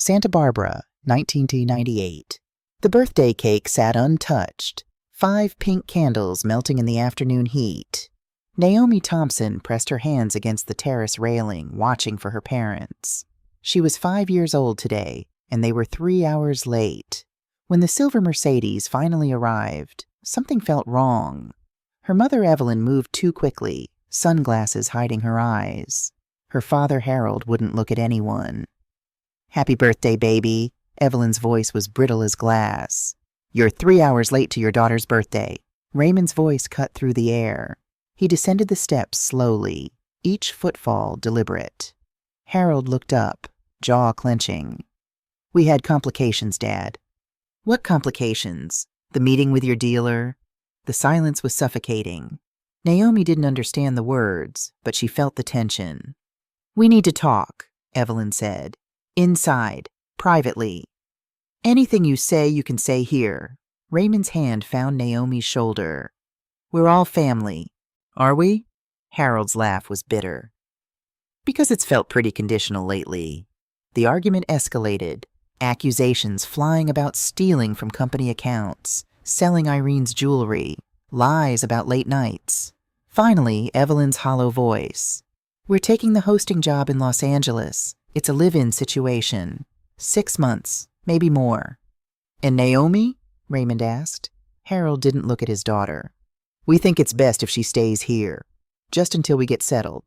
Santa Barbara, 1998. The birthday cake sat untouched, 5 pink candles melting in the afternoon heat. Naomi Thompson pressed her hands against the terrace railing, watching for her parents. She was 5 years old today, and they were 3 hours late. When the silver Mercedes finally arrived, something felt wrong. Her mother Evelyn moved too quickly, sunglasses hiding her eyes. Her father Harold wouldn't look at anyone. "Happy birthday, baby." Evelyn's voice was brittle as glass. "You're 3 hours late to your daughter's birthday." Raymond's voice cut through the air. He descended the steps slowly, each footfall deliberate. Harold looked up, jaw clenching. "We had complications, Dad." "What complications? The meeting with your dealer?" The silence was suffocating. Naomi didn't understand the words, but she felt the tension. "We need to talk," Evelyn said. "Inside, privately. Anything you say, you can say here." Raymond's hand found Naomi's shoulder. "We're all family." "Are we?" Harold's laugh was bitter. "Because it's felt pretty conditional lately." The argument escalated, accusations flying about stealing from company accounts, selling Irene's jewelry, lies about late nights. Finally, Evelyn's hollow voice. "We're taking the hosting job in Los Angeles. It's a live-in situation. 6 months, maybe more." "And Naomi?" Raymond asked. Harold didn't look at his daughter. "We think it's best if she stays here. Just until we get settled."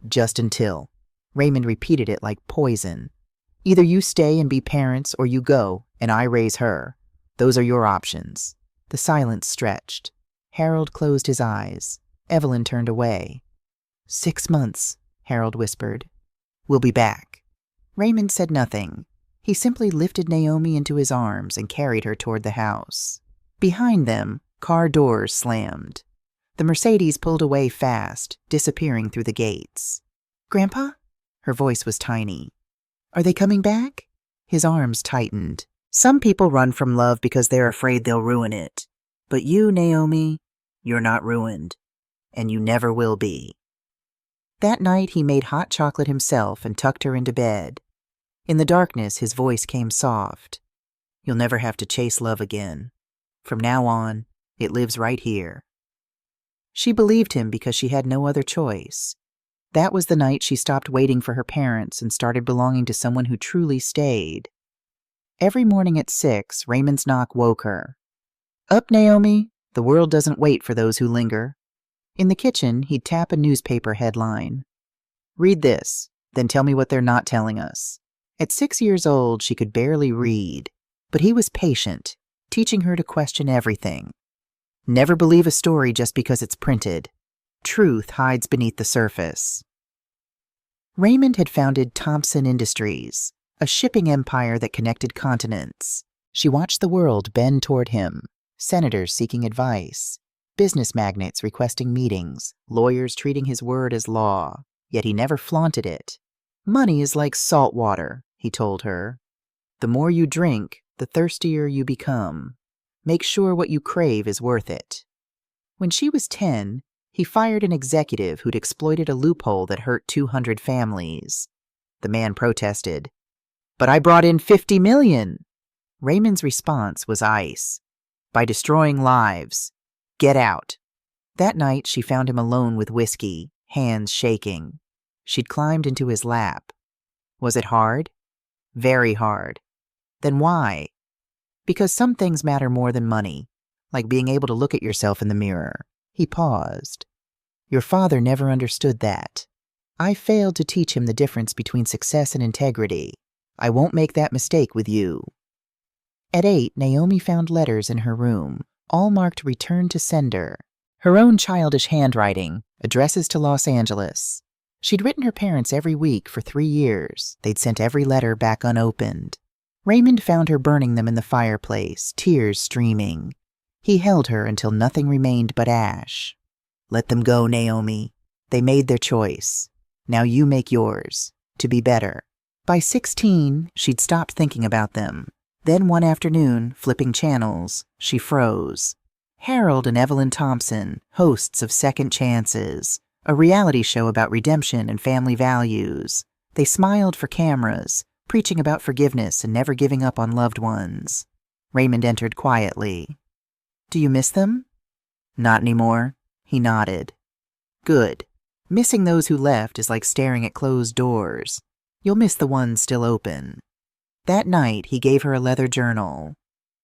"Just until." Raymond repeated it like poison. "Either you stay and be parents, or you go, and I raise her. Those are your options." The silence stretched. Harold closed his eyes. Evelyn turned away. 6 months, Harold whispered. "We'll be back." Raymond said nothing. He simply lifted Naomi into his arms and carried her toward the house. Behind them, car doors slammed. The Mercedes pulled away fast, disappearing through the gates. "Grandpa?" Her voice was tiny. "Are they coming back?" His arms tightened. "Some people run from love because they're afraid they'll ruin it. But you, Naomi, you're not ruined. And you never will be." That night he made hot chocolate himself and tucked her into bed. In the darkness his voice came soft. "You'll never have to chase love again. From now on, it lives right here." She believed him because she had no other choice. That was the night she stopped waiting for her parents and started belonging to someone who truly stayed. Every morning at 6, Raymond's knock woke her. "Up, Naomi. The world doesn't wait for those who linger." In the kitchen, he'd tap a newspaper headline. "Read this, then tell me what they're not telling us." At 6 years old, she could barely read, but he was patient, teaching her to question everything. Never believe a story just because it's printed. Truth hides beneath the surface. Raymond had founded Thompson Industries, a shipping empire that connected continents. She watched the world bend toward him, senators seeking advice, business magnates requesting meetings, lawyers treating his word as law, yet he never flaunted it. "Money is like salt water," he told her. "The more you drink, the thirstier you become. Make sure what you crave is worth it." When she was 10, he fired an executive who'd exploited a loophole that hurt 200 families. The man protested. "But I brought in 50 million. Raymond's response was ice. "By destroying lives. Get out." That night, she found him alone with whiskey, hands shaking. She'd climbed into his lap. Was it hard? Very hard. Then why? Because some things matter more than money, like being able to look at yourself in the mirror. He paused. "Your father never understood that. I failed to teach him the difference between success and integrity. I won't make that mistake with you." At 8, Naomi found letters in her room, all marked "Return to Sender." Her own childish handwriting, addresses to Los Angeles. She'd written her parents every week for 3 years. They'd sent every letter back unopened. Raymond found her burning them in the fireplace, tears streaming. He held her until nothing remained but ash. "Let them go, Naomi. They made their choice. Now you make yours, to be better." By 16, she'd stopped thinking about them. Then one afternoon, flipping channels, she froze. Harold and Evelyn Thompson, hosts of Second Chances, a reality show about redemption and family values. They smiled for cameras, preaching about forgiveness and never giving up on loved ones. Raymond entered quietly. Do you miss them? Not anymore. He nodded. Good. Missing those who left is like staring at closed doors. You'll miss the ones still open. That night, he gave her a leather journal.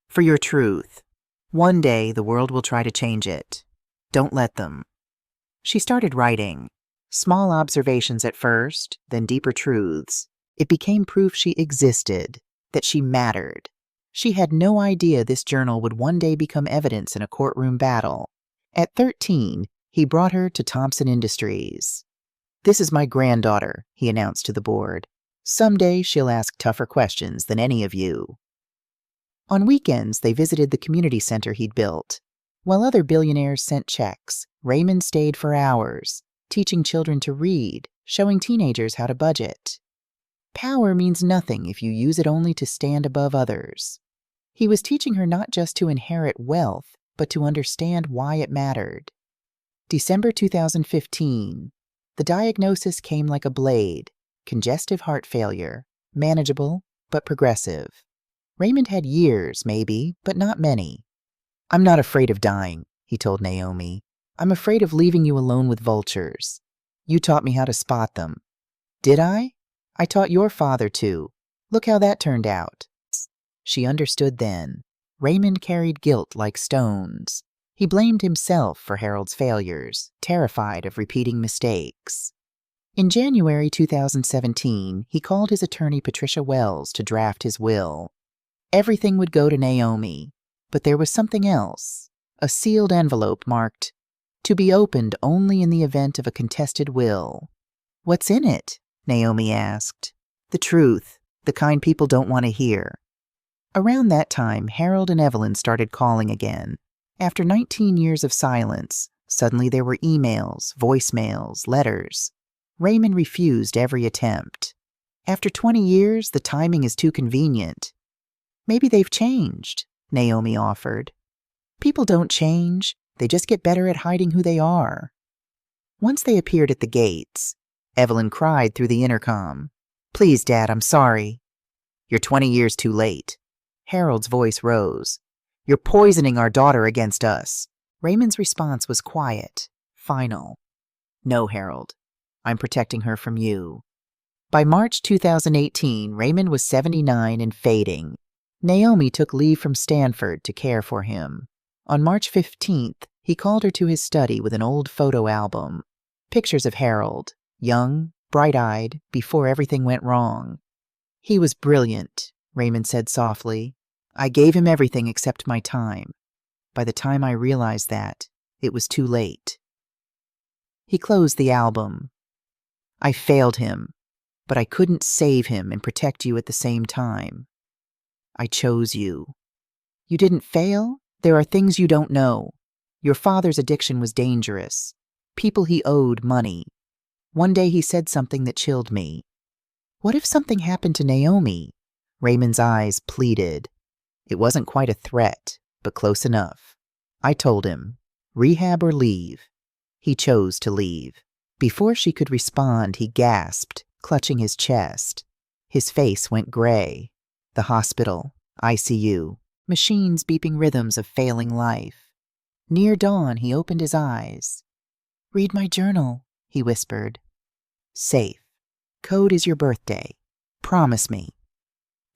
For your truth. One day, the world will try to change it. Don't let them. She started writing. Small observations at first, then deeper truths. It became proof she existed, that she mattered. She had no idea this journal would one day become evidence in a courtroom battle. At 13, he brought her to Thompson Industries. This is my granddaughter, he announced to the board. Someday she'll ask tougher questions than any of you. On weekends, they visited the community center he'd built. While other billionaires sent checks, Raymond stayed for hours, teaching children to read, showing teenagers how to budget. Power means nothing if you use it only to stand above others. He was teaching her not just to inherit wealth, but to understand why it mattered. December 2015. The diagnosis came like a blade. Congestive heart failure. Manageable, but progressive. Raymond had years, maybe, but not many. I'm not afraid of dying, he told Naomi. I'm afraid of leaving you alone with vultures. You taught me how to spot them. Did I? I taught your father to. Look how that turned out. She understood then. Raymond carried guilt like stones. He blamed himself for Harold's failures, terrified of repeating mistakes. In January 2017, he called his attorney Patricia Wells to draft his will. Everything would go to Naomi, but there was something else, a sealed envelope marked, to be opened only in the event of a contested will. What's in it? Naomi asked. The truth, the kind people don't want to hear. Around that time, Harold and Evelyn started calling again. After 19 years of silence, suddenly there were emails, voicemails, letters. Raymond refused every attempt. After 20 years, the timing is too convenient. Maybe they've changed, Naomi offered. People don't change. They just get better at hiding who they are. Once they appeared at the gates, Evelyn cried through the intercom. Please, Dad, I'm sorry. You're 20 years too late. Harold's voice rose. You're poisoning our daughter against us. Raymond's response was quiet, final. No, Harold. I'm protecting her from you. By March 2018, Raymond was 79 and fading. Naomi took leave from Stanford to care for him. On March 15th, he called her to his study with an old photo album. Pictures of Harold, young, bright-eyed, before everything went wrong. He was brilliant, Raymond said softly. I gave him everything except my time. By the time I realized that, it was too late. He closed the album. I failed him, but I couldn't save him and protect you at the same time. I chose you. You didn't fail? There are things you don't know. Your father's addiction was dangerous. People he owed money. One day he said something that chilled me. What if something happened to Naomi? Raymond's eyes pleaded. It wasn't quite a threat, but close enough. I told him, rehab or leave. He chose to leave. Before she could respond, he gasped, clutching his chest. His face went gray. The hospital, ICU, machines beeping rhythms of failing life. Near dawn, he opened his eyes. Read my journal, he whispered. Safe. Code is your birthday. Promise me.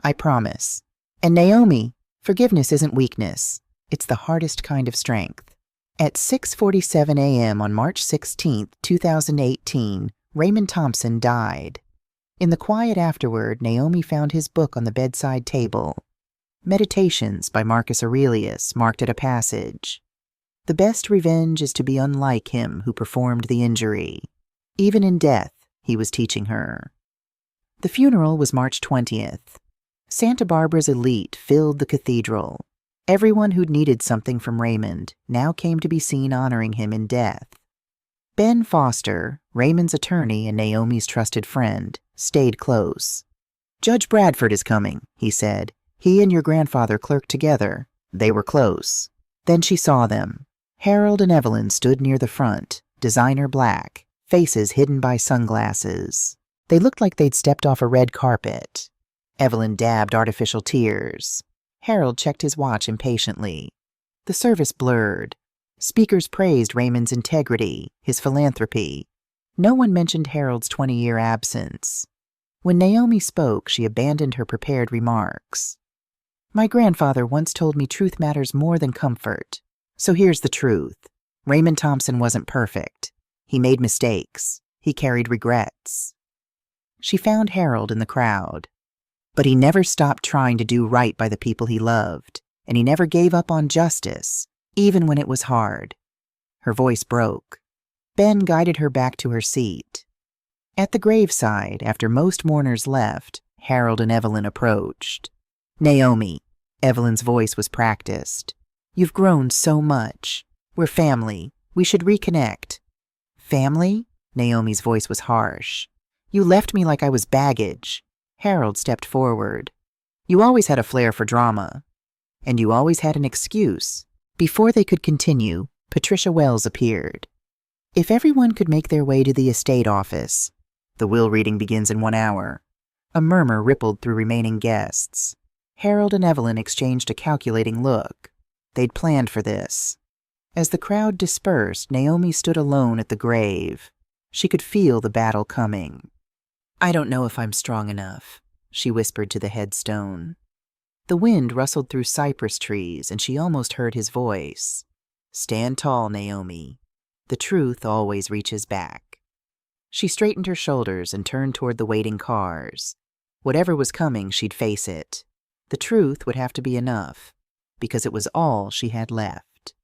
I promise. And Naomi, forgiveness isn't weakness. It's the hardest kind of strength. At 6:47 a.m. on March 16, 2018, Raymond Thompson died. In the quiet afterward, Naomi found his book on the bedside table. Meditations by Marcus Aurelius marked it a passage. The best revenge is to be unlike him who performed the injury. Even in death, he was teaching her. The funeral was March 20th. Santa Barbara's elite filled the cathedral. Everyone who'd needed something from Raymond now came to be seen honoring him in death. Ben Foster, Raymond's attorney and Naomi's trusted friend, stayed close. Judge Bradford is coming, he said. He and your grandfather clerked together. They were close. Then she saw them. Harold and Evelyn stood near the front, designer black, faces hidden by sunglasses. They looked like they'd stepped off a red carpet. Evelyn dabbed artificial tears. Harold checked his watch impatiently. The service blurred. Speakers praised Raymond's integrity, his philanthropy. No one mentioned Harold's 20-year absence. When Naomi spoke, she abandoned her prepared remarks. My grandfather once told me truth matters more than comfort. So here's the truth. Raymond Thompson wasn't perfect. He made mistakes. He carried regrets. She found Harold in the crowd. But he never stopped trying to do right by the people he loved, and he never gave up on justice, even when it was hard. Her voice broke. Ben guided her back to her seat. At the graveside, after most mourners left, Harold and Evelyn approached. Naomi, Evelyn's voice was practiced. You've grown so much. We're family. We should reconnect. Family? Naomi's voice was harsh. You left me like I was baggage. Harold stepped forward. You always had a flair for drama. And you always had an excuse. Before they could continue, Patricia Wells appeared. If everyone could make their way to the estate office. The will reading begins in 1 hour. A murmur rippled through remaining guests. Harold and Evelyn exchanged a calculating look. They'd planned for this. As the crowd dispersed, Naomi stood alone at the grave. She could feel the battle coming. I don't know if I'm strong enough, she whispered to the headstone. The wind rustled through cypress trees, and she almost heard his voice. Stand tall, Naomi. The truth always reaches back. She straightened her shoulders and turned toward the waiting cars. Whatever was coming, she'd face it. The truth would have to be enough, because it was all she had left.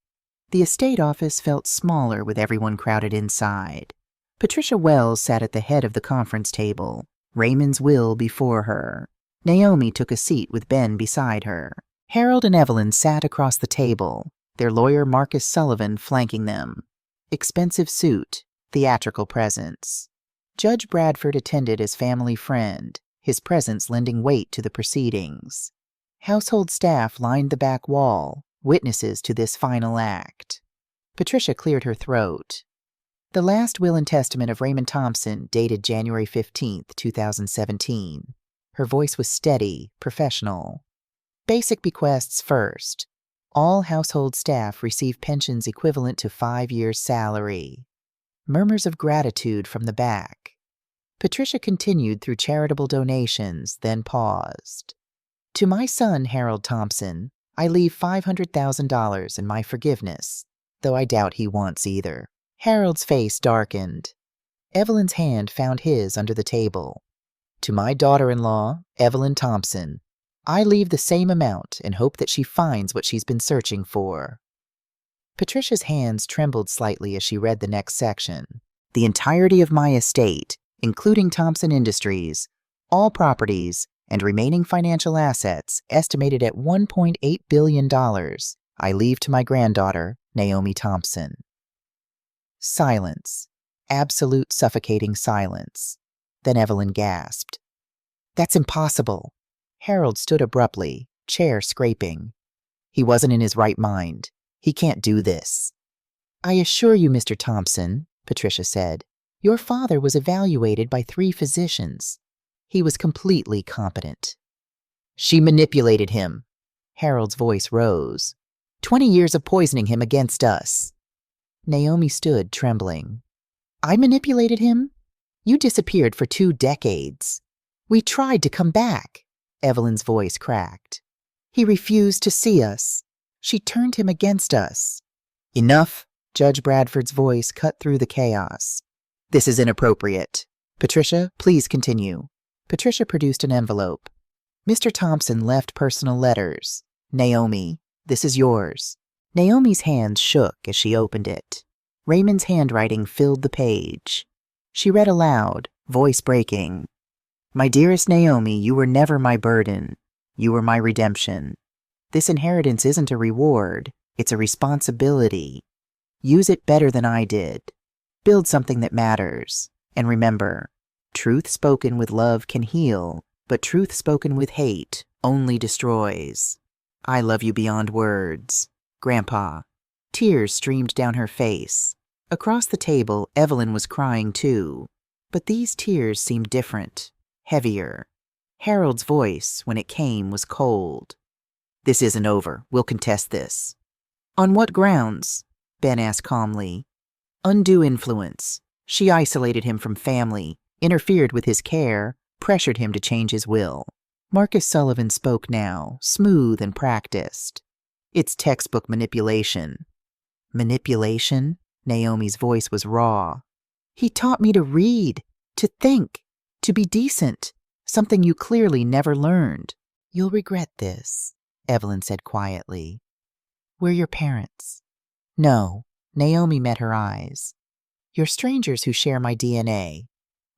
The estate office felt smaller with everyone crowded inside. Patricia Wells sat at the head of the conference table, Raymond's will before her. Naomi took a seat with Ben beside her. Harold and Evelyn sat across the table, their lawyer Marcus Sullivan flanking them. Expensive suit, theatrical presence. Judge Bradford attended as family friend, his presence lending weight to the proceedings. Household staff lined the back wall, witnesses to this final act. Patricia cleared her throat. The last will and testament of Raymond Thompson dated January 15, 2017. Her voice was steady, professional. Basic bequests first. All household staff receive pensions equivalent to 5 years' salary. Murmurs of gratitude from the back. Patricia continued through charitable donations, then paused. To my son, Harold Thompson, I leave $500,000 in my forgiveness, though I doubt he wants either. Harold's face darkened. Evelyn's hand found his under the table. To my daughter-in-law, Evelyn Thompson, I leave the same amount and hope that she finds what she's been searching for. Patricia's hands trembled slightly as she read the next section. The entirety of my estate, including Thompson Industries, all properties, and remaining financial assets estimated at $1.8 billion, I leave to my granddaughter, Naomi Thompson. Silence. Absolute suffocating silence. Then Evelyn gasped. That's impossible. Harold stood abruptly, chair scraping. He wasn't in his right mind. He can't do this. I assure you, Mr. Thompson, Patricia said, your father was evaluated by 3 physicians. He was completely competent. She manipulated him. Harold's voice rose. 20 years of poisoning him against us. Naomi stood, trembling. I manipulated him? You disappeared for 2 decades. We tried to come back. Evelyn's voice cracked. He refused to see us. She turned him against us. Enough, Judge Bradford's voice cut through the chaos. This is inappropriate. Patricia, please continue. Patricia produced an envelope. Mr. Thompson left personal letters. Naomi, this is yours. Naomi's hands shook as she opened it. Raymond's handwriting filled the page. She read aloud, voice breaking. My dearest Naomi, you were never my burden. You were my redemption. This inheritance isn't a reward. It's a responsibility. Use it better than I did. Build something that matters. And remember, truth spoken with love can heal, but truth spoken with hate only destroys. I love you beyond words. Grandpa. Tears streamed down her face. Across the table, Evelyn was crying too. But these tears seemed different, heavier. Harold's voice, when it came, was cold. "This isn't over. We'll contest this." "On what grounds?" Ben asked calmly. "Undue influence. She isolated him from family, interfered with his care, pressured him to change his will." Marcus Sullivan spoke now, smooth and practiced. "It's textbook manipulation." "Manipulation?" Naomi's voice was raw. "He taught me to read, to think, to be decent, something you clearly never learned." "You'll regret this," Evelyn said quietly. "We're your parents." "No." Naomi met her eyes. "You're strangers who share my DNA.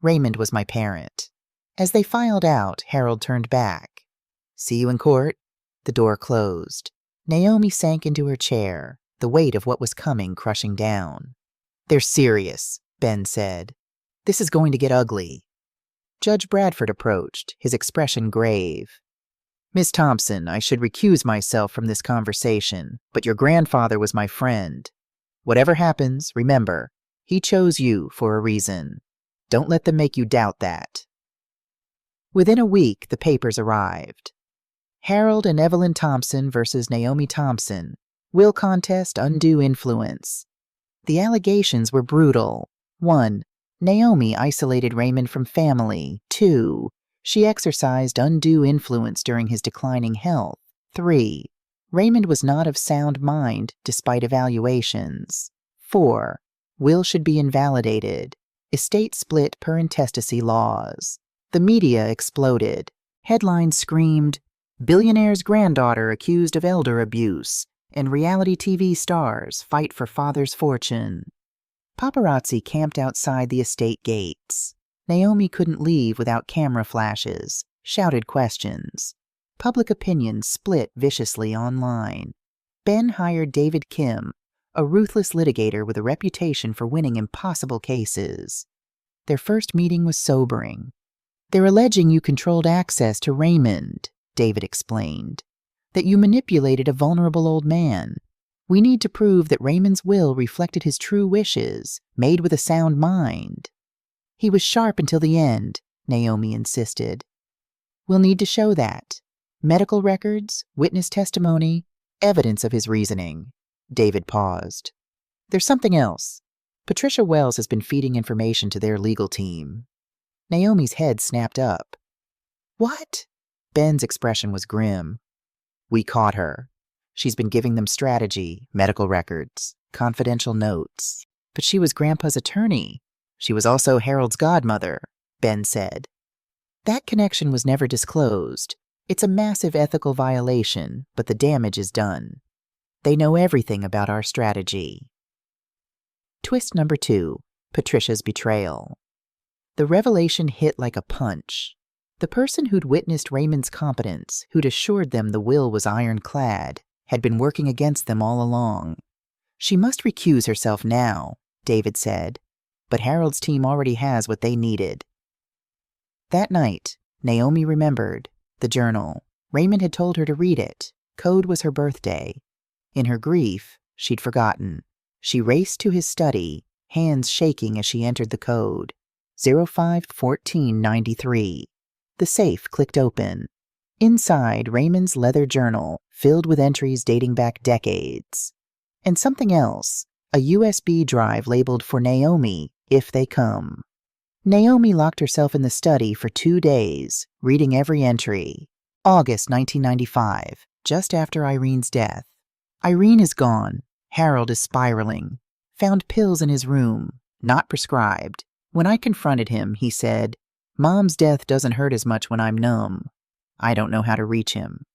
Raymond was my parent." As they filed out, Harold turned back. "See you in court." The door closed. Naomi sank into her chair, the weight of what was coming crushing down. "They're serious," Ben said. "This is going to get ugly." Judge Bradford approached, his expression grave. "Miss Thompson, I should recuse myself from this conversation, but your grandfather was my friend. Whatever happens, remember, he chose you for a reason. Don't let them make you doubt that." Within a week, the papers arrived. Harold and Evelyn Thompson versus Naomi Thompson. Will contest undue influence. The allegations were brutal. 1. Naomi isolated Raymond from family. 2. She exercised undue influence during his declining health. 3. Raymond was not of sound mind despite evaluations. 4. Will should be invalidated. Estate split per intestacy laws. The media exploded. Headlines screamed, "Billionaire's granddaughter accused of elder abuse," and reality TV stars fight for father's fortune. Paparazzi camped outside the estate gates. Naomi couldn't leave without camera flashes, shouted questions. Public opinion split viciously online. Ben hired David Kim, a ruthless litigator with a reputation for winning impossible cases. Their first meeting was sobering. "They're alleging you controlled access to Raymond," David explained. "That you manipulated a vulnerable old man. We need to prove that Raymond's will reflected his true wishes, made with a sound mind." "He was sharp until the end," Naomi insisted. "We'll need to show that. Medical records, witness testimony, evidence of his reasoning." David paused. "There's something else. Patricia Wells has been feeding information to their legal team." Naomi's head snapped up. "What?" Ben's expression was grim. "We caught her. She's been giving them strategy, medical records, confidential notes. But she was Grandpa's attorney. She was also Harold's godmother," Ben said. "That connection was never disclosed. It's a massive ethical violation, but the damage is done. They know everything about our strategy." Twist number 2, Patricia's betrayal. The revelation hit like a punch. The person who'd witnessed Raymond's competence, who'd assured them the will was ironclad, had been working against them all along. "She must recuse herself now," David said, "but Harold's team already has what they needed." That night, Naomi remembered the journal. Raymond had told her to read it. Code was her birthday. In her grief, she'd forgotten. She raced to his study, hands shaking as she entered the code. 05-14-93. The safe clicked open. Inside, Raymond's leather journal, filled with entries dating back decades. And something else, a USB drive labeled for Naomi, if they come. Naomi locked herself in the study for 2 days, reading every entry. August 1995, just after Irene's death. Irene is gone. Harold is spiraling. Found pills in his room, not prescribed. When I confronted him, he said, "Mom's death doesn't hurt as much when I'm numb." I don't know how to reach him.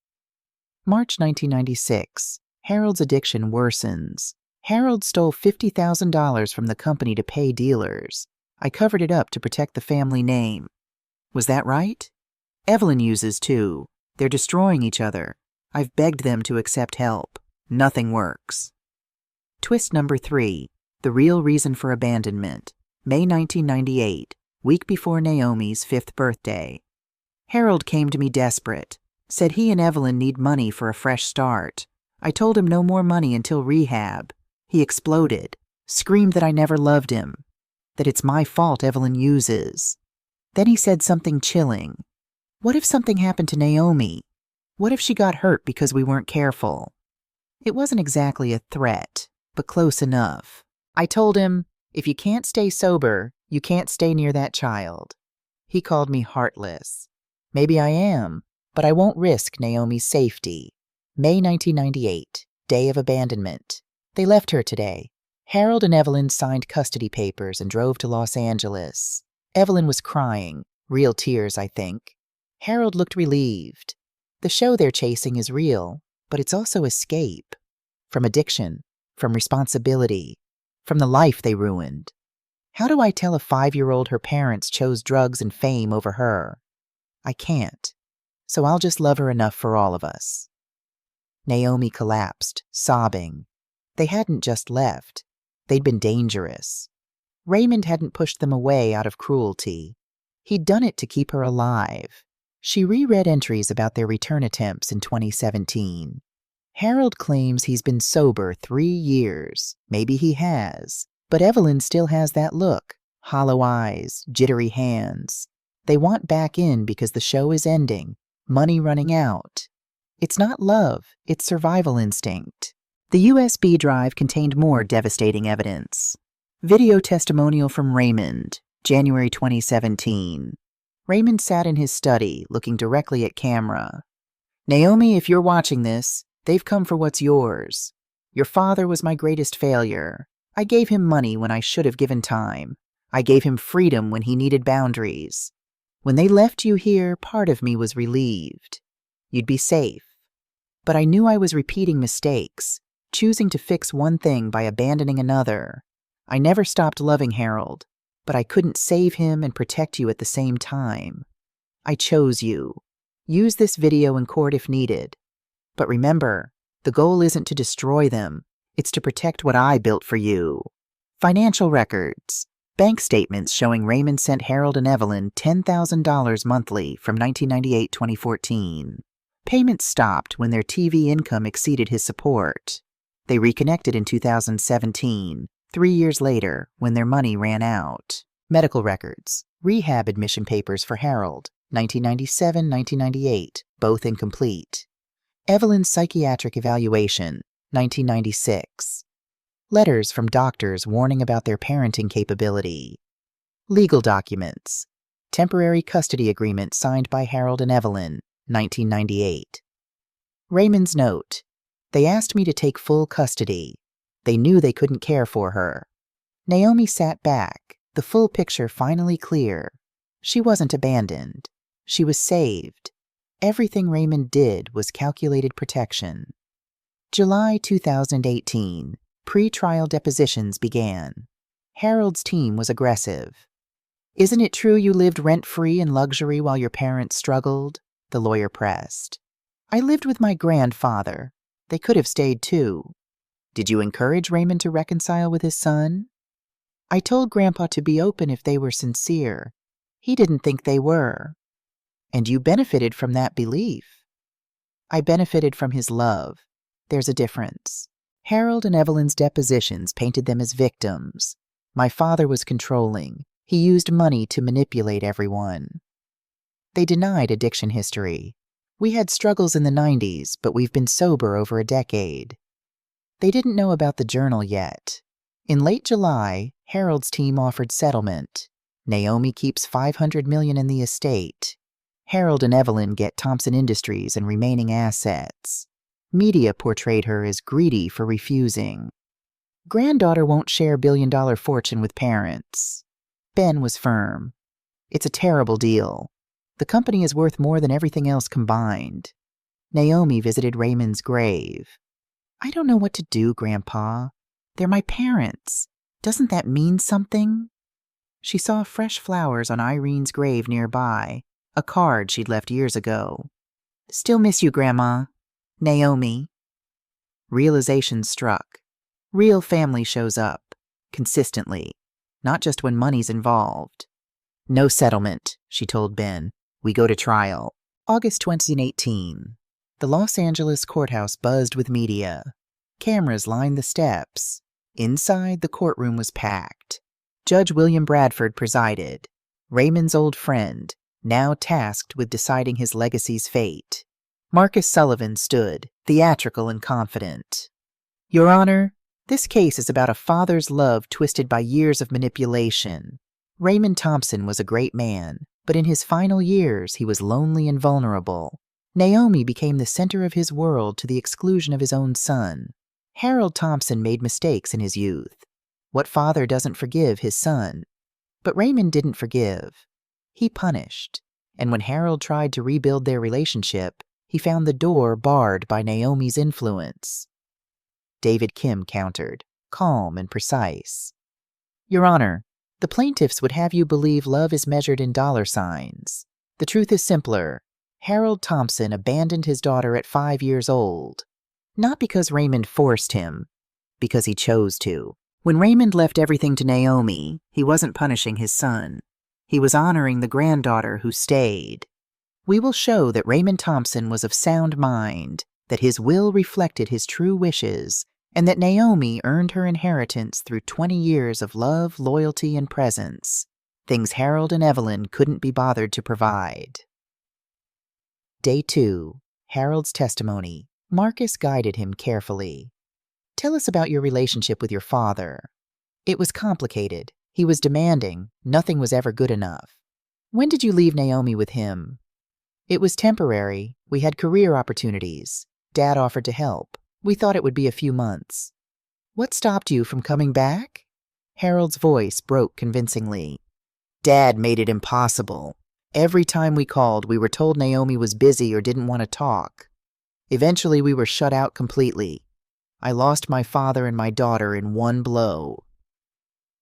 March 1996. Harold's addiction worsens. Harold stole $50,000 from the company to pay dealers. I covered it up to protect the family name. Was that right? Evelyn uses too. They're destroying each other. I've begged them to accept help. Nothing works. Twist number 3. The real reason for abandonment. May 1998, week before Naomi's 5th birthday. Harold came to me desperate. Said he and Evelyn need money for a fresh start. I told him no more money until rehab. He exploded. Screamed that I never loved him. That it's my fault Evelyn uses. Then he said something chilling. What if something happened to Naomi? What if she got hurt because we weren't careful? It wasn't exactly a threat, but close enough. I told him, if you can't stay sober, you can't stay near that child. He called me heartless. Maybe I am, but I won't risk Naomi's safety. May 1998, day of abandonment. They left her today. Harold and Evelyn signed custody papers and drove to Los Angeles. Evelyn was crying, real tears, I think. Harold looked relieved. The show they're chasing is real, but it's also escape. From addiction, from responsibility, from the life they ruined. How do I tell a 5-year-old her parents chose drugs and fame over her? I can't. So I'll just love her enough for all of us. Naomi collapsed, sobbing. They hadn't just left. They'd been dangerous. Raymond hadn't pushed them away out of cruelty. He'd done it to keep her alive. She reread entries about their return attempts in 2017. Harold claims he's been sober 3 years. Maybe he has. But Evelyn still has that look. Hollow eyes, jittery hands. They want back in because the show is ending. Money running out. It's not love, it's survival instinct. The USB drive contained more devastating evidence. Video testimonial from Raymond, January 2017. Raymond sat in his study, looking directly at camera. Naomi, if you're watching this, they've come for what's yours. Your father was my greatest failure. I gave him money when I should have given time. I gave him freedom when he needed boundaries. When they left you here, part of me was relieved. You'd be safe. But I knew I was repeating mistakes, choosing to fix one thing by abandoning another. I never stopped loving Harold, but I couldn't save him and protect you at the same time. I chose you. Use this video in court if needed. But remember, the goal isn't to destroy them. It's to protect what I built for you. Financial records. Bank statements showing Raymond sent Harold and Evelyn $10,000 monthly from 1998-2014. Payments stopped when their TV income exceeded his support. They reconnected in 2017, 3 years later, when their money ran out. Medical records. Rehab admission papers for Harold, 1997-1998, both incomplete. Evelyn's psychiatric evaluation, 1996. Letters from doctors warning about their parenting capability. Legal documents. Temporary custody agreement signed by Harold and Evelyn, 1998. Raymond's note. They asked me to take full custody. They knew they couldn't care for her. Naomi sat back, the full picture finally clear. She wasn't abandoned. She was saved. Everything Raymond did was calculated protection. July 2018. Pre-trial depositions began. Harold's team was aggressive. Isn't it true you lived rent-free in luxury while your parents struggled? The lawyer pressed. I lived with my grandfather. They could have stayed too. Did you encourage Raymond to reconcile with his son? I told Grandpa to be open if they were sincere. He didn't think they were. And you benefited from that belief. I benefited from his love. There's a difference. Harold and Evelyn's depositions painted them as victims. My father was controlling. He used money to manipulate everyone. They denied addiction history. We had struggles in the 90s, but we've been sober over a decade. They didn't know about the journal yet. In late July, Harold's team offered settlement. Naomi keeps $500 million in the estate. Harold and Evelyn get Thompson Industries and remaining assets. Media portrayed her as greedy for refusing. Granddaughter won't share billion-dollar fortune with parents. Ben was firm. It's a terrible deal. The company is worth more than everything else combined. Naomi visited Raymond's grave. I don't know what to do, Grandpa. They're my parents. Doesn't that mean something? She saw fresh flowers on Irene's grave nearby, a card she'd left years ago. Still miss you, Grandma. Naomi. Realization struck. Real family shows up, consistently, not just when money's involved. No settlement, she told Ben. We go to trial. August 2018. The Los Angeles courthouse buzzed with media. Cameras lined the steps. Inside, the courtroom was packed. Judge William Bradford presided. Raymond's old friend, now tasked with deciding his legacy's fate. Marcus Sullivan stood, theatrical and confident. Your Honor, this case is about a father's love twisted by years of manipulation. Raymond Thompson was a great man, but in his final years he was lonely and vulnerable. Naomi became the center of his world to the exclusion of his own son. Harold Thompson made mistakes in his youth. What father doesn't forgive his son? But Raymond didn't forgive. He punished. And when Harold tried to rebuild their relationship, he found the door barred by Naomi's influence. David Kim countered, calm and precise. Your Honor, the plaintiffs would have you believe love is measured in dollar signs. The truth is simpler. Harold Thompson abandoned his daughter at 5 years old. Not because Raymond forced him, because he chose to. When Raymond left everything to Naomi, he wasn't punishing his son. He was honoring the granddaughter who stayed. We will show that Raymond Thompson was of sound mind, that his will reflected his true wishes, and that Naomi earned her inheritance through 20 years of love, loyalty, and presence, things Harold and Evelyn couldn't be bothered to provide. Day 2. Harold's testimony. Marcus guided him carefully. Tell us about your relationship with your father. It was complicated. He was demanding. Nothing was ever good enough. When did you leave Naomi with him? It was temporary. We had career opportunities. Dad offered to help. We thought it would be a few months. What stopped you from coming back? Harold's voice broke convincingly. Dad made it impossible. Every time we called, we were told Naomi was busy or didn't want to talk. Eventually, we were shut out completely. I lost my father and my daughter in one blow.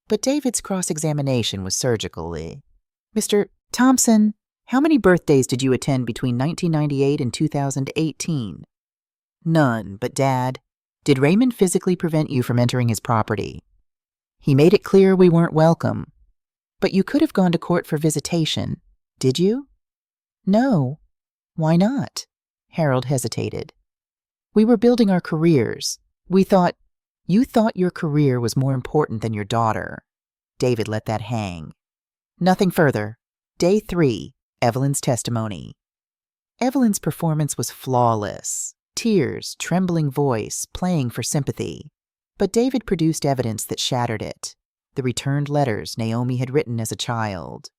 But David's cross-examination was surgical. Mr. Thompson, how many birthdays did you attend between 1998 and 2018? None, but Dad, did Raymond physically prevent you from entering his property? He made it clear we weren't welcome. But you could have gone to court for visitation. Did you? No. Why not? Harold hesitated. We were building our careers. You thought your career was more important than your daughter. David let that hang. Nothing further. Day 3. Evelyn's testimony. Evelyn's performance was flawless. Tears, trembling voice, playing for sympathy. But David produced evidence that shattered it. The returned letters Naomi had written as a child.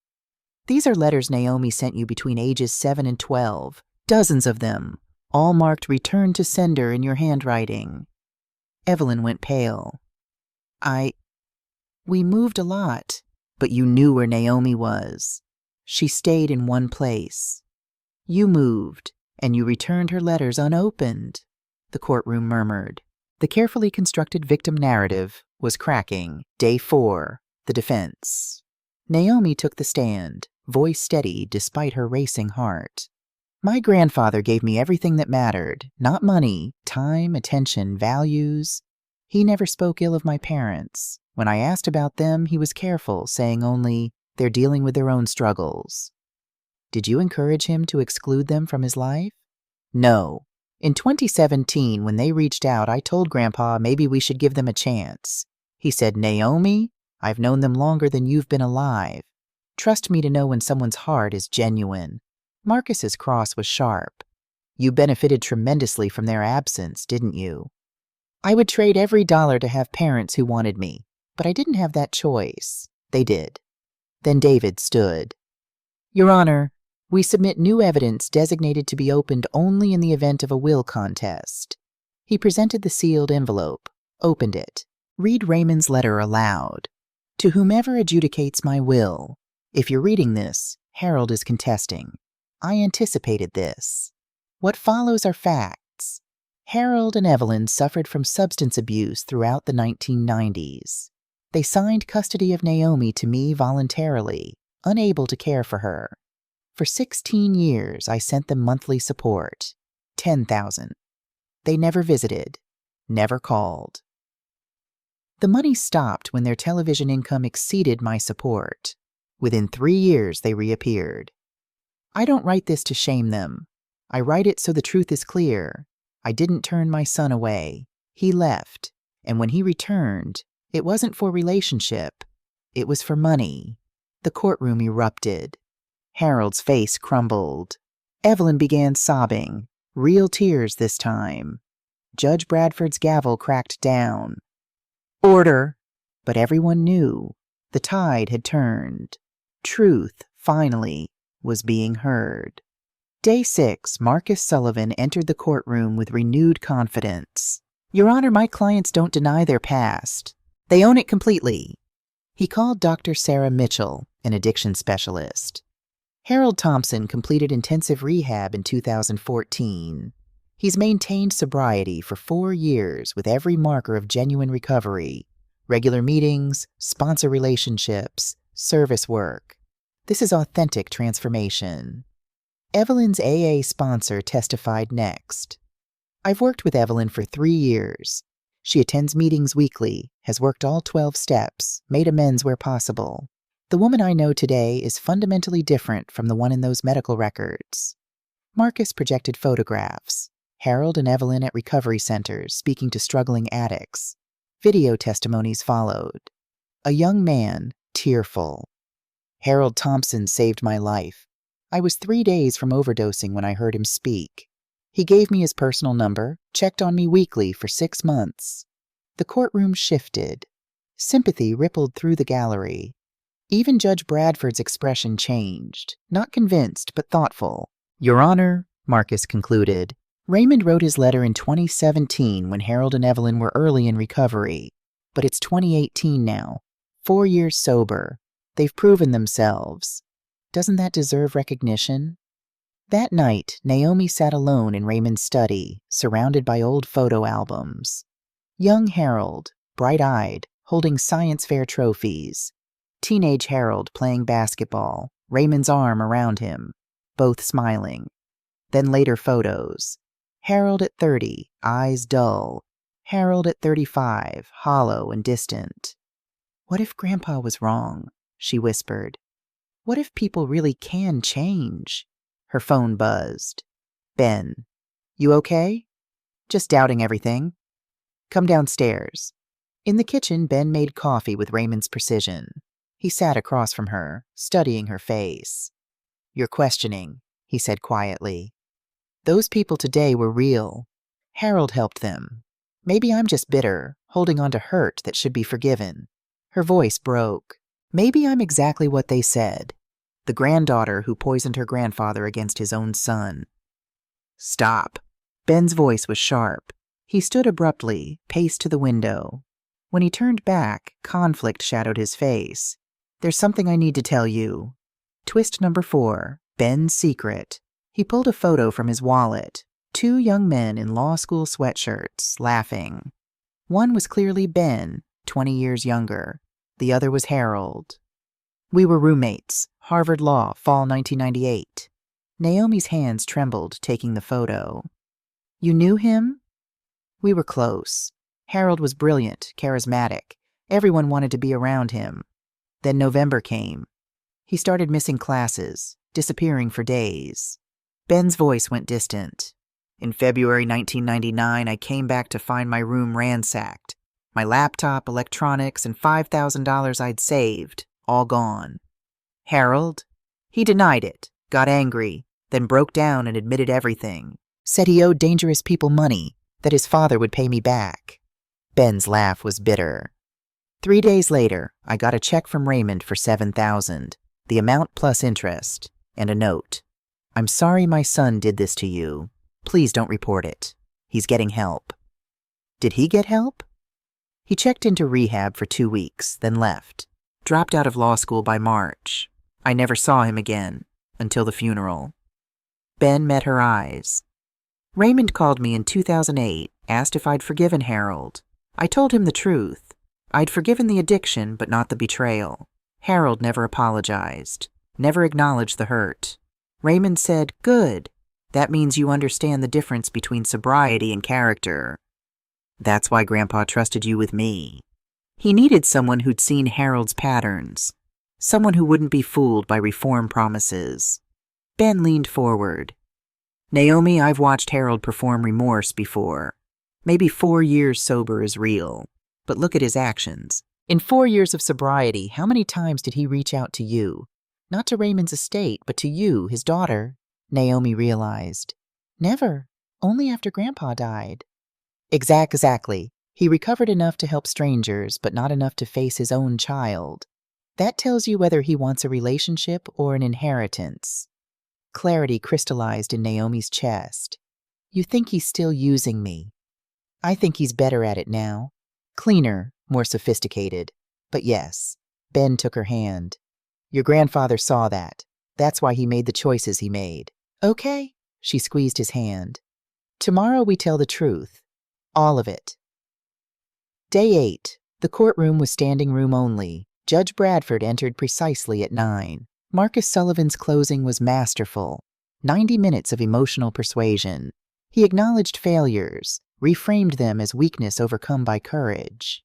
These are letters Naomi sent you between ages 7 and 12. Dozens of them, all marked return to sender in your handwriting. Evelyn went pale. We moved a lot, but you knew where Naomi was. She stayed in one place. You moved, and you returned her letters unopened, the courtroom murmured. The carefully constructed victim narrative was cracking. Day 4. The defense. Naomi took the stand, voice steady despite her racing heart. My grandfather gave me everything that mattered, not money, time, attention, values. He never spoke ill of my parents. When I asked about them, he was careful, saying only, they're dealing with their own struggles. Did you encourage him to exclude them from his life? No. In 2017, when they reached out, I told Grandpa maybe we should give them a chance. He said, Naomi, I've known them longer than you've been alive. Trust me to know when someone's heart is genuine. Marcus's cross was sharp. You benefited tremendously from their absence, didn't you? I would trade every dollar to have parents who wanted me, but I didn't have that choice. They did. Then David stood. Your Honor, we submit new evidence designated to be opened only in the event of a will contest. He presented the sealed envelope, opened it. Read Raymond's letter aloud. To whomever adjudicates my will. If you're reading this, Harold is contesting. I anticipated this. What follows are facts. Harold and Evelyn suffered from substance abuse throughout the 1990s. They signed custody of Naomi to me voluntarily, unable to care for her. For 16 years, I sent them monthly support, $10,000. They never visited, never called. The money stopped when their television income exceeded my support. Within 3 years, they reappeared. I don't write this to shame them. I write it so the truth is clear. I didn't turn my son away. He left, and when he returned, it wasn't for relationship. It was for money. The courtroom erupted. Harold's face crumbled. Evelyn began sobbing, real tears this time. Judge Bradford's gavel cracked down. Order! But everyone knew. The tide had turned. Truth, finally, was being heard. Day 6, Marcus Sullivan entered the courtroom with renewed confidence. Your Honor, my clients don't deny their past. They own it completely. He called Dr. Sarah Mitchell, an addiction specialist. Harold Thompson completed intensive rehab in 2014. He's maintained sobriety for 4 years with every marker of genuine recovery. Regular meetings, sponsor relationships, service work. This is authentic transformation. Evelyn's AA sponsor testified next. I've worked with Evelyn for 3 years. She attends meetings weekly, has worked all 12 steps, made amends where possible. The woman I know today is fundamentally different from the one in those medical records. Marcus projected photographs. Harold and Evelyn at recovery centers speaking to struggling addicts. Video testimonies followed. A young man, tearful. Harold Thompson saved my life. I was 3 days from overdosing when I heard him speak. He gave me his personal number, checked on me weekly for 6 months. The courtroom shifted. Sympathy rippled through the gallery. Even Judge Bradford's expression changed, not convinced but thoughtful. Your Honor, Marcus concluded, Raymond wrote his letter in 2017 when Harold and Evelyn were early in recovery. But it's 2018 now. 4 years sober. They've proven themselves. Doesn't that deserve recognition? That night, Naomi sat alone in Raymond's study, surrounded by old photo albums. Young Harold, bright-eyed, holding science fair trophies. Teenage Harold playing basketball, Raymond's arm around him, both smiling. Then later photos. Harold at 30, eyes dull. Harold at 35, hollow and distant. What if Grandpa was wrong? She whispered. What if people really can change? Her phone buzzed. Ben. You okay? Just doubting everything. Come downstairs. In the kitchen, Ben made coffee with Raymond's precision. He sat across from her, studying her face. You're questioning, he said quietly. Those people today were real. Harold helped them. Maybe I'm just bitter, holding on to hurt that should be forgiven. Her voice broke. Maybe I'm exactly what they said. The granddaughter who poisoned her grandfather against his own son. Stop. Ben's voice was sharp. He stood abruptly, paced to the window. When he turned back, conflict shadowed his face. There's something I need to tell you. Twist number 4, Ben's secret. He pulled a photo from his wallet. 2 young men in law school sweatshirts, laughing. One was clearly Ben, 20 years younger. The other was Harold. We were roommates, Harvard Law, fall 1998. Naomi's hands trembled, taking the photo. You knew him? We were close. Harold was brilliant, charismatic. Everyone wanted to be around him. Then November came. He started missing classes, disappearing for days. Ben's voice went distant. In February 1999, I came back to find my room ransacked. My laptop, electronics, and $5,000 I'd saved, all gone. Harold? He denied it, got angry, then broke down and admitted everything. Said he owed dangerous people money, that his father would pay me back. Ben's laugh was bitter. 3 days later, I got a check from Raymond for $7,000, the amount plus interest, and a note. I'm sorry my son did this to you. Please don't report it. He's getting help. Did he get help? He checked into rehab for 2 weeks, then left. Dropped out of law school by March. I never saw him again, until the funeral. Ben met her eyes. Raymond called me in 2008, asked if I'd forgiven Harold. I told him the truth. I'd forgiven the addiction, but not the betrayal. Harold never apologized, never acknowledged the hurt. Raymond said, good. That means you understand the difference between sobriety and character. That's why Grandpa trusted you with me. He needed someone who'd seen Harold's patterns, someone who wouldn't be fooled by reform promises. Ben leaned forward. Naomi, I've watched Harold perform remorse before. Maybe 4 years sober is real, but look at his actions. In 4 years of sobriety, how many times did he reach out to you? Not to Raymond's estate, but to you, his daughter, Naomi realized. Never. Only after Grandpa died. Exactly. He recovered enough to help strangers, but not enough to face his own child. That tells you whether he wants a relationship or an inheritance. Clarity crystallized in Naomi's chest. You think he's still using me. I think he's better at it now. Cleaner, more sophisticated. But yes, Ben took her hand. Your grandfather saw that. That's why he made the choices he made. Okay, she squeezed his hand. Tomorrow we tell the truth. All of it. Day 8. The courtroom was standing room only. Judge Bradford entered precisely at 9. Marcus Sullivan's closing was masterful. 90 minutes of emotional persuasion. He acknowledged failures, reframed them as weakness overcome by courage.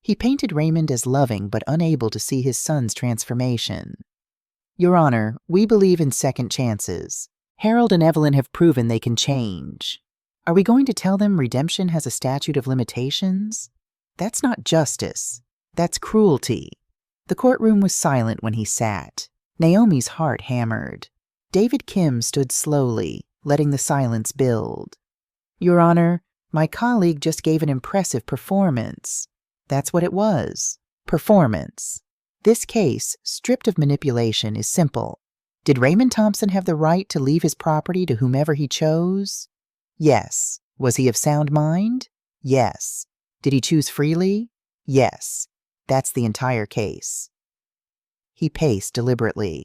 He painted Raymond as loving but unable to see his son's transformation. Your Honor, we believe in second chances. Harold and Evelyn have proven they can change. Are we going to tell them redemption has a statute of limitations? That's not justice. That's cruelty. The courtroom was silent when he sat. Naomi's heart hammered. David Kim stood slowly, letting the silence build. Your Honor, my colleague just gave an impressive performance. That's what it was. Performance. This case, stripped of manipulation, is simple. Did Raymond Thompson have the right to leave his property to whomever he chose? Yes. Was he of sound mind? Yes. Did he choose freely? Yes. That's the entire case. He paced deliberately.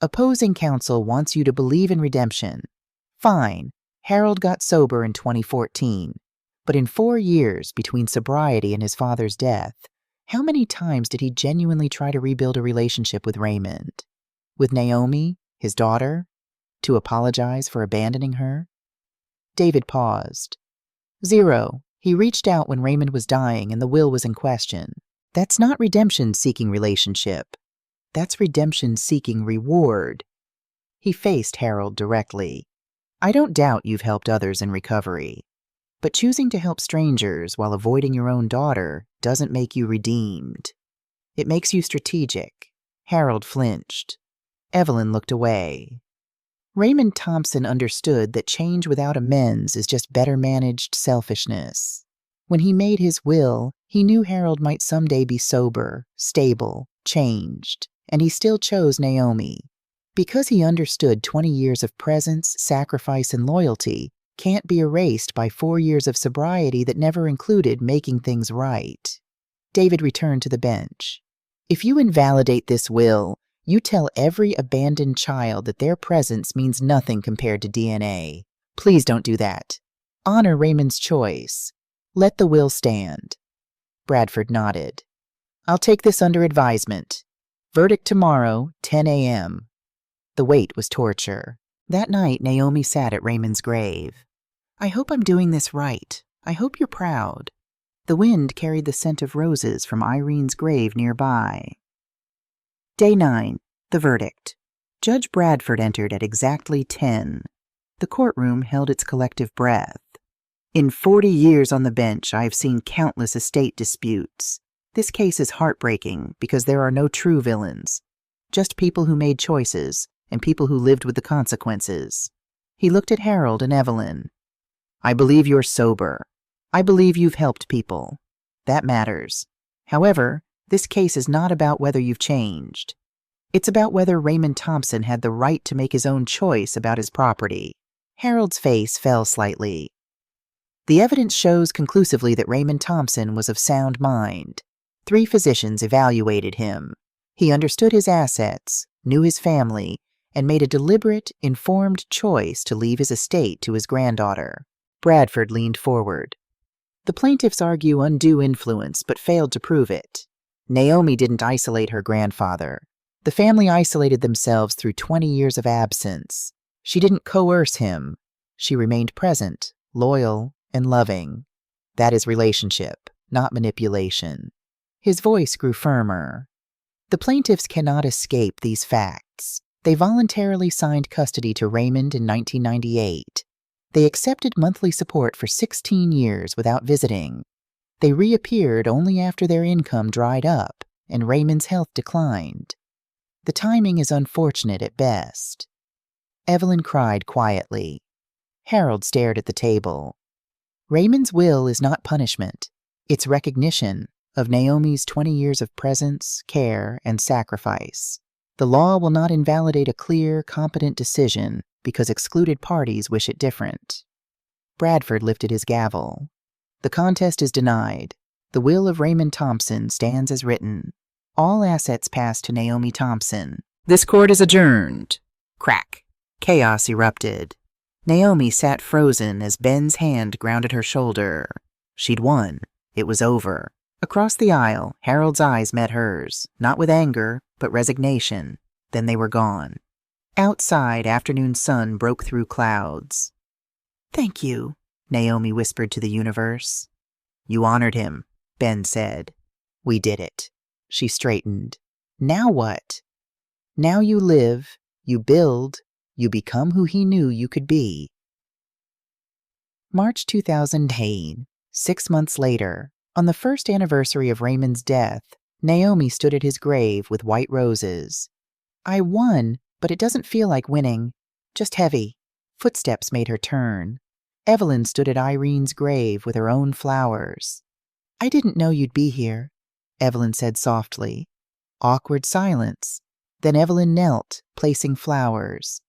Opposing counsel wants you to believe in redemption. Fine. Harold got sober in 2014. But in 4 years between sobriety and his father's death, how many times did he genuinely try to rebuild a relationship with Raymond? With Naomi, his daughter? To apologize for abandoning her? David paused. 0. He reached out when Raymond was dying and the will was in question. That's not redemption-seeking relationship. That's redemption-seeking reward. He faced Harold directly. I don't doubt you've helped others in recovery. But choosing to help strangers while avoiding your own daughter doesn't make you redeemed. It makes you strategic. Harold flinched. Evelyn looked away. Raymond Thompson understood that change without amends is just better managed selfishness. When he made his will, he knew Harold might someday be sober, stable, changed, and he still chose Naomi. Because he understood 20 years of presence, sacrifice, and loyalty can't be erased by 4 years of sobriety that never included making things right. David returned to the bench. If you invalidate this will, you tell every abandoned child that their presence means nothing compared to DNA. Please don't do that. Honor Raymond's choice. Let the will stand. Bradford nodded. I'll take this under advisement. Verdict tomorrow, 10 a.m. The wait was torture. That night, Naomi sat at Raymond's grave. I hope I'm doing this right. I hope you're proud. The wind carried the scent of roses from Irene's grave nearby. Day 9. The verdict. Judge Bradford entered at exactly 10. The courtroom held its collective breath. In 40 years on the bench, I have seen countless estate disputes. This case is heartbreaking because there are no true villains. Just people who made choices and people who lived with the consequences. He looked at Harold and Evelyn. I believe you're sober. I believe you've helped people. That matters. However, this case is not about whether you've changed. It's about whether Raymond Thompson had the right to make his own choice about his property. Harold's face fell slightly. The evidence shows conclusively that Raymond Thompson was of sound mind. 3 physicians evaluated him. He understood his assets, knew his family, and made a deliberate, informed choice to leave his estate to his granddaughter. Bradford leaned forward. The plaintiffs argue undue influence, but failed to prove it. Naomi didn't isolate her grandfather. The family isolated themselves through 20 years of absence. She didn't coerce him. She remained present, loyal, and loving. That is relationship, not manipulation. His voice grew firmer. The plaintiffs cannot escape these facts. They voluntarily signed custody to Raymond in 1998. They accepted monthly support for 16 years without visiting. They reappeared only after their income dried up and Raymond's health declined. The timing is unfortunate at best." Evelyn cried quietly. Harold stared at the table. Raymond's will is not punishment. It's recognition of Naomi's 20 years of presence, care, and sacrifice. The law will not invalidate a clear, competent decision because excluded parties wish it different. Bradford lifted his gavel. "The contest is denied. The will of Raymond Thompson stands as written. All assets pass to Naomi Thompson. This court is adjourned." Crack. Chaos erupted. Naomi sat frozen as Ben's hand grounded her shoulder. She'd won. It was over. Across the aisle, Harold's eyes met hers, not with anger, but resignation. Then they were gone. Outside, afternoon sun broke through clouds. "Thank you," Naomi whispered to the universe. "You honored him," Ben said. "We did it." She straightened. "Now what?" "Now you live, you build, you become who he knew you could be." March 2008. 6 months later, on the first anniversary of Raymond's death, Naomi stood at his grave with white roses. "I won, but it doesn't feel like winning. Just heavy." Footsteps made her turn. Evelyn stood at Irene's grave with her own flowers. "I didn't know you'd be here," Evelyn said softly. Awkward silence. Then Evelyn knelt, placing flowers.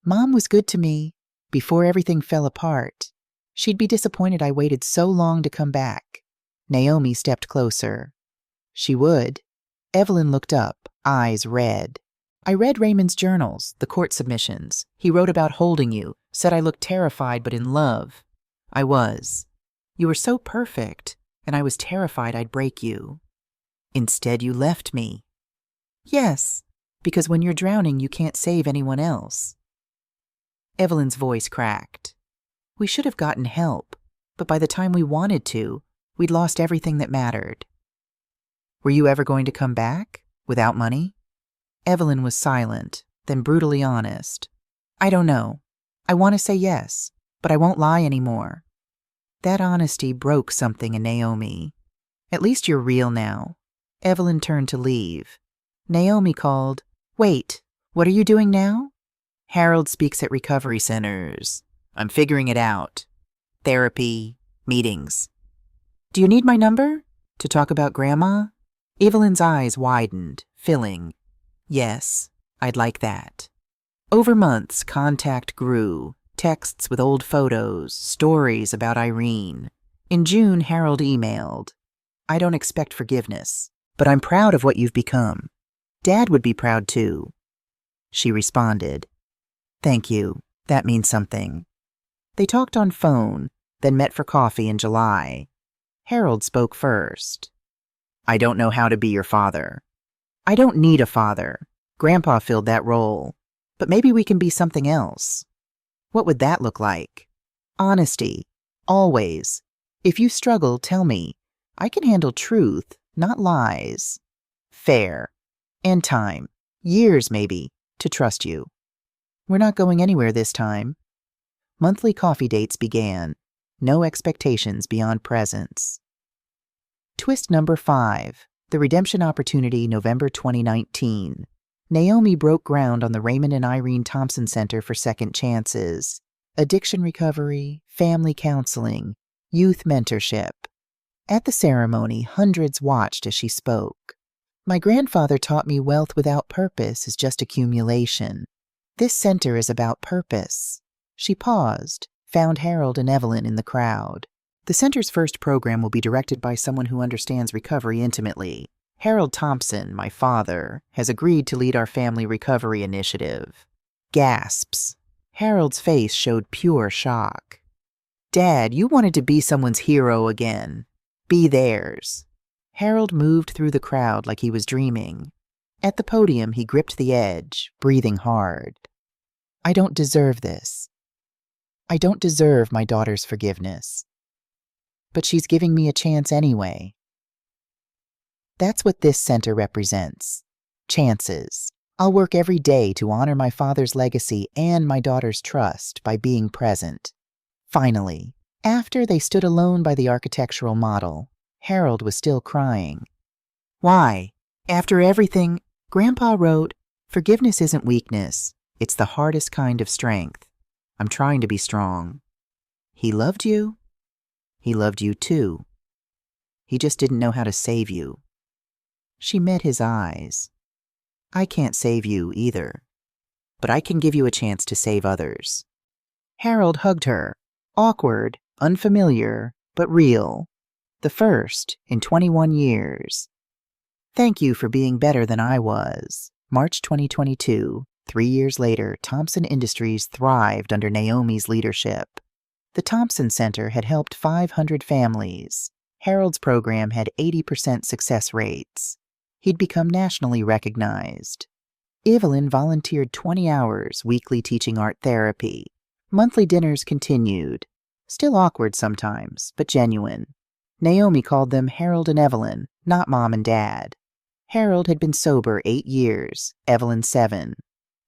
"Mom was good to me before everything fell apart. She'd be disappointed I waited so long to come back." Naomi stepped closer. "She would." Evelyn looked up, eyes red. "I read Raymond's journals, the court submissions. He wrote about holding you, said I looked terrified but in love. I was. You were so perfect, and I was terrified I'd break you. Instead, you left me." "Yes, because when you're drowning, you can't save anyone else." Evelyn's voice cracked. "We should have gotten help, but by the time we wanted to, we'd lost everything that mattered." "Were you ever going to come back? Without money?" Evelyn was silent, then brutally honest. "I don't know. I want to say yes, but I won't lie anymore." That honesty broke something in Naomi. "At least you're real now." Evelyn turned to leave. Naomi called, "Wait, what are you doing now?" "Harold speaks at recovery centers. I'm figuring it out. Therapy, meetings." "Do you need my number? To talk about Grandma?" Evelyn's eyes widened, filling. "Yes, I'd like that." Over months, contact grew. Texts with old photos, stories about Irene. In June, Harold emailed, "I don't expect forgiveness, but I'm proud of what you've become. Dad would be proud too." She responded, "Thank you. That means something." They talked on phone, then met for coffee in July. Harold spoke first. "I don't know how to be your father." "I don't need a father. Grandpa filled that role. But maybe we can be something else." "What would that look like?" "Honesty. Always. If you struggle, tell me. I can handle truth, not lies. Fair. And time. Years, maybe, to trust you. We're not going anywhere this time." Monthly coffee dates began. No expectations beyond presence. Twist number 5. The Redemption Opportunity, November 2019. Naomi broke ground on the Raymond and Irene Thompson Center for Second Chances. Addiction recovery, family counseling, youth mentorship. At the ceremony, hundreds watched as she spoke. "My grandfather taught me wealth without purpose is just accumulation. This center is about purpose." She paused, found Harold and Evelyn in the crowd. "The center's first program will be directed by someone who understands recovery intimately. Harold Thompson, my father, has agreed to lead our family recovery initiative." Gasps. Harold's face showed pure shock. "Dad, you wanted to be someone's hero again. Be theirs." Harold moved through the crowd like he was dreaming. At the podium, he gripped the edge, breathing hard. "I don't deserve this. I don't deserve my daughter's forgiveness. But she's giving me a chance anyway." That's what this center represents. Chances. I'll work every day to honor my father's legacy and my daughter's trust by being present. Finally, after they stood alone by the architectural model, Harold was still crying. "Why? After everything, Grandpa wrote, Forgiveness isn't weakness. It's the hardest kind of strength. I'm trying to be strong. He loved you. He loved you too. He just didn't know how to save you. She met his eyes. I can't save you either, but I can give you a chance to save others. Harold hugged her. Awkward, unfamiliar, but real. The first in 21 years. Thank you for being better than I was. March 2022. 3 years later, Thompson Industries thrived under Naomi's leadership. The Thompson Center had helped 500 families. Harold's program had 80% success rates. He'd become nationally recognized. Evelyn volunteered 20 hours weekly teaching art therapy. Monthly dinners continued. Still awkward sometimes, but genuine. Naomi called them Harold and Evelyn, not Mom and Dad. Harold had been sober 8 years, Evelyn 7.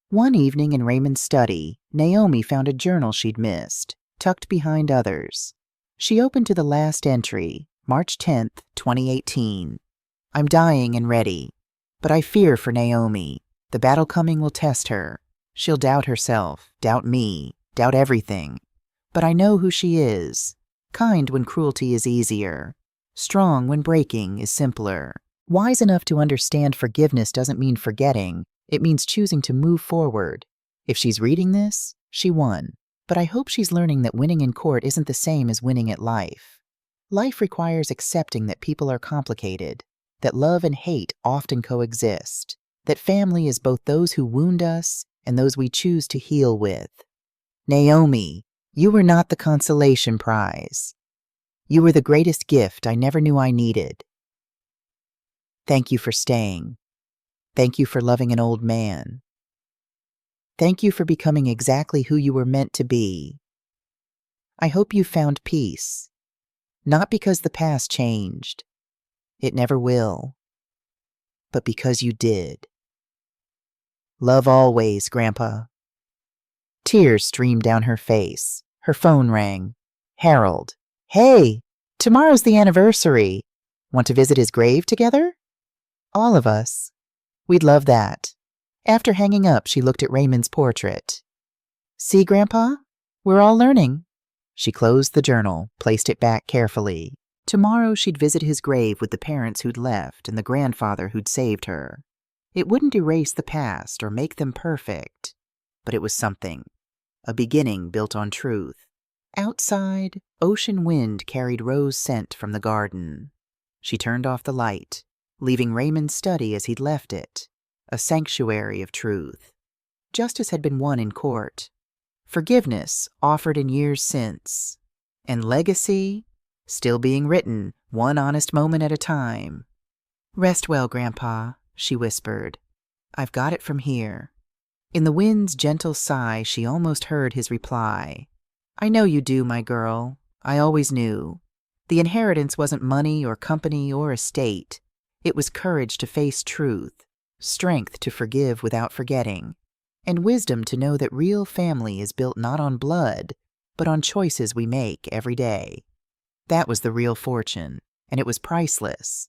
One evening in Raymond's study, Naomi found a journal she'd missed, tucked behind others. She opened to the last entry, March 10th, 2018. I'm dying and ready, but I fear for Naomi. The battle coming will test her. She'll doubt herself, doubt me, doubt everything. But I know who she is. Kind when cruelty is easier. Strong when breaking is simpler. Wise enough to understand forgiveness doesn't mean forgetting. It means choosing to move forward. If she's reading this, she won. But I hope she's learning that winning in court isn't the same as winning at life. Life requires accepting that people are complicated, that love and hate often coexist, that family is both those who wound us and those we choose to heal with. Naomi, you were not the consolation prize. You were the greatest gift I never knew I needed. Thank you for staying. Thank you for loving an old man. Thank you for becoming exactly who you were meant to be. I hope you found peace, not because the past changed. It never will, but because you did. Love always, Grandpa. Tears streamed down her face. Her phone rang. Harold. Hey, tomorrow's the anniversary. Want to visit his grave together? All of us. We'd love that. After hanging up, she looked at Raymond's portrait. See, Grandpa? We're all learning. She closed the journal, placed it back carefully. Tomorrow she'd visit his grave with the parents who'd left and the grandfather who'd saved her. It wouldn't erase the past or make them perfect, but it was something. A beginning built on truth. Outside, ocean wind carried rose scent from the garden. She turned off the light, leaving Raymond's study as he'd left it, a sanctuary of truth. Justice had been won in court. Forgiveness offered in years since. And legacy still being written, one honest moment at a time. Rest well, Grandpa, she whispered. I've got it from here. In the wind's gentle sigh, she almost heard his reply. I know you do, my girl. I always knew. The inheritance wasn't money or company or estate. It was courage to face truth, strength to forgive without forgetting, and wisdom to know that real family is built not on blood, but on choices we make every day. That was the real fortune, and it was priceless.